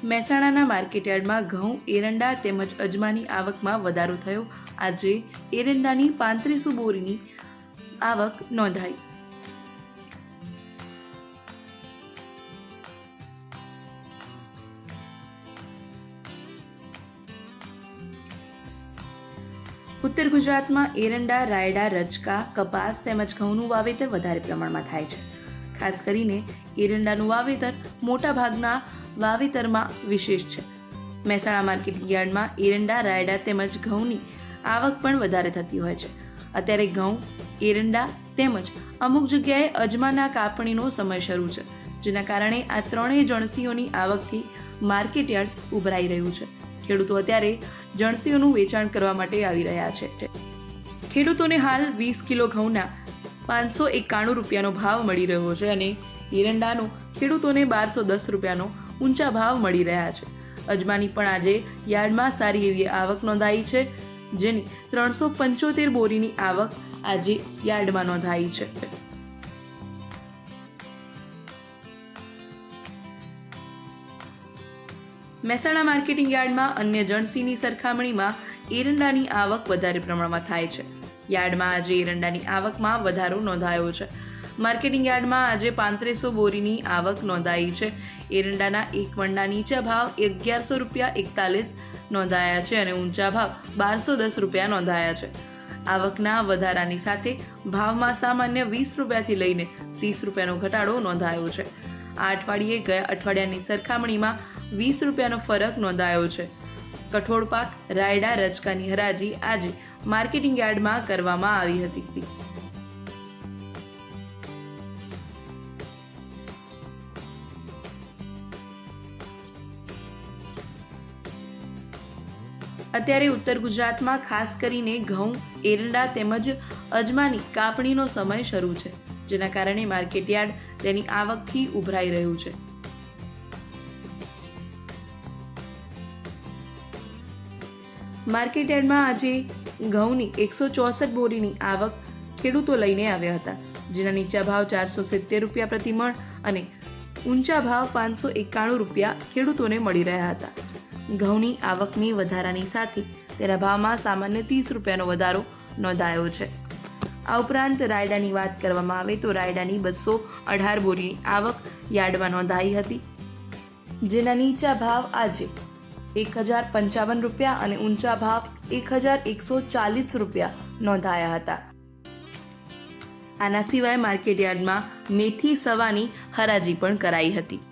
મહેસાણાના માર્કેટયાર્ડમાં ઘઉં, એરંડા તેમજ અજમાની આવકમાં વધારો થયો। આજે એરંડાની 3500 બોરીની આવક નોંધાઈ। ઉત્તર ગુજરાતમાં એરંડા, રાયડા, રચકા, કપાસ તેમજ ઘઉંનું વાવેતર વધારે પ્રમાણમાં થાય છે। ખાસ કરીને એરંડાનું વાવેતર મોટા ભાગના વાવેતરમાં વિશેષ છે। મહેસાણા માર્કેટિંગ યાર્ડમાં એરંડા, રાયડા તેમજ ઘઉંની આવક પણ વધારે થતી હોય છે। અત્યારે ઘઉં, એરંડા તેમજ અમુક જગ્યાએ અજમાના કાપણીનો સમય શરૂ છે, જેના કારણે આ ત્રણેય જણસીઓની આવકથી માર્કેટ યાર્ડ ઉભરાઈ રહ્યું છે। ખેડૂતો અત્યારે જણસીઓનું વેચાણ કરવા માટે આવી રહ્યા છે। ખેડૂતોને હાલ 20 કિલો ઘઉંના 591 રૂપિયાનો ભાવ મળી રહ્યો છે અને એરંડાનો ખેડૂતોને 1210 રૂપિયાનો ઊંચા ભાવ મળી રહ્યા છે। અજમાની પણ આજે યાર્ડમાં સારી એવી આવક નોંધાઈ છે, જેની 375 બોરીની આવક આજે યાર્ડમાં નોંધાઈ છે। મહેસાણા માર્કેટિંગ યાર્ડમાં અન્ય જણસીની સરખામણીમાં એરંડાની આવક વધારે પ્રમાણમાં થાય છે। યાર્ડમાં આજે એરંડાની આવકમાં વધારો નોંધાયો છે। માર્કેટિંગ યાર્ડમાં આજે 3500 બોરીની આવક નોંધાઈ છે। એરંડાના એક મણના નીચા ભાવ 1141 રૂપિયા નોંધાયા છે અને ઊંચા ભાવ 1210 રૂપિયા નોંધાયા છે। આવકના વધારાની સાથે ભાવમાં સામાન્ય 20 રૂપિયાથી લઈને 30 રૂપિયાનો ઘટાડો નોંધાયો છે। આ અઠવાડિયે ગયા અઠવાડિયાની સરખામણીમાં 20 રૂપિયાનો ફરક નોંધાયો છે। કઠોળ પાક, રાયડા, રચકાની હરાજી આજે માર્કેટિંગ યાર્ડમાં કરવામાં આવી હતી। અત્યારે ઉત્તર ગુજરાતમાં ખાસ કરીને ઘઉં, એરંડા તેમજ અજમાની કાપણીનો સમય શરૂ છે, જેના કારણે માર્કેટ યાર્ડ તેની આવકથી ઉભરાઈ રહ્યું છે। માર્કેટ યાર્ડમાં આજે ઘઉંની 164 બોરીની આવક ખેડૂતો લઈને આવ્યા હતા, જેના નીચા ભાવ 470 રૂપિયા પ્રતિ મણ અને ઊંચા ભાવ 591 રૂપિયા ખેડૂતોને મળી રહ્યા હતા। ઘઉંની આવકની વધારાની સાથે તેના ભાવમાં સામાન્ય 30 રૂપિયાનો વધારો નોંધાયો છે। આ ઉપરાંત રાયડાની વાત કરવામાં આવે તો રાયડાની 218 બોરીની આવક યાર્ડમાં નોંધાઈ હતી, જેના નીચા ભાવ આજે 1055 રૂપિયા અને ઊંચા ભાવ 1140 રૂપિયા નોંધાયા હતા। આના સિવાય માર્કેટ યાર્ડમાં મેથી સવાની હરાજી પણ કરાઈ હતી।